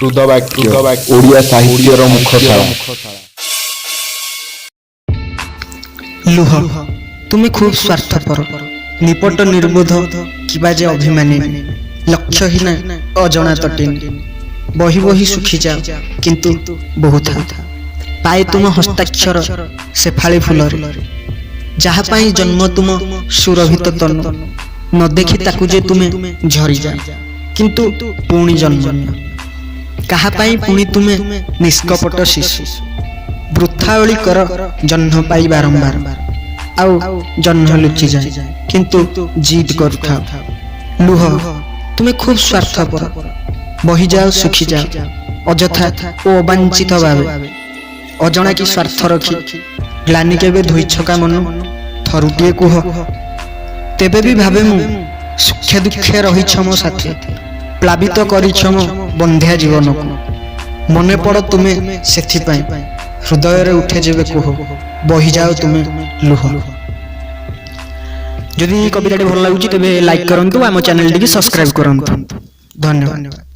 ହୃଦବାକ୍ୟ ଓଡ଼ିଆ ସାହିତ୍ୟର ମୁଖଶାଳା। ଲୁହ ତୁମେ ଖୁବ୍ ସ୍ୱାର୍ଥପର, ନିପଟ ନିର୍ବୋଧ କିବା ଯେ ଅଭିମାନୀ, ଲକ୍ଷ୍ୟହୀନ ଅଜଣା ତଟିନୀ, ବହି ବହି ଶୁଖିଯାଅ କିନ୍ତୁ ବହୁଥା ପାଏ ତୁମ ହସ୍ତାକ୍ଷର ସେଫାଳି ଫୁଲରେ, ଯାହା ପାଇଁ ଜନ୍ମ ତୁମ ସୁରଭିତ ତନୁ, ନ ଦେଖି ତାକୁ ଯେ ତୁମେ ଝରିଯାଅ କିନ୍ତୁ ପୁଣି ଜନ୍ମ ନିଅ। କାହା ପାଇଁ ପୁଣି ତୁମେ ନିଷ୍କପଟ ଶିଶୁ, ବୃଥାବଳି କର ଜହ୍ନ ପାଇ ବାରମ୍ବାର, ଆଉ ଜହ୍ନ ଲୁଚିଯାଏ କିନ୍ତୁ ଜିଦ୍ କରୁଥାଉ। ଲୁହ ତୁମେ ଖୁବ୍ ସ୍ୱାର୍ଥପର, ବହିଯାଅ ଶୁଖିଯାଅ ଅଯଥା ଓ ଅବାଞ୍ଛିତ ଭାବେ, ଅଜଣା କି ସ୍ୱାର୍ଥ ରଖି ଗ୍ଲାନି କେବେ ଧୋଇଛକା ମନ, ଥରୁଟିଏ କୁହ ତେବେ ବି ଭାବେ ମୁଁ, ସୁଖେ ଦୁଃଖେ ରହିଛ ମୋ ସାଥୀ, ପ୍ଲାବିତ କରିଛ ମୋ ବନ୍ଧ୍ୟା ଜୀବନକୁ। ମନେ ପଡ଼ ତୁମେ ସେଥିପାଇଁ, ହୃଦୟରେ ଉଠେ ଯେବେ କୁହ, ବହିଯାଅ ତୁମେ ଲୁହ। ଯଦି କବିତାଟି ଭଲ ଲାଗୁଛି ତେବେ ଲାଇକ୍ କରନ୍ତୁ, ଆମ ଚ୍ୟାନେଲଟିକି ସବସ୍କ୍ରାଇବ୍ କରନ୍ତୁ। ଧନ୍ୟବାଦ।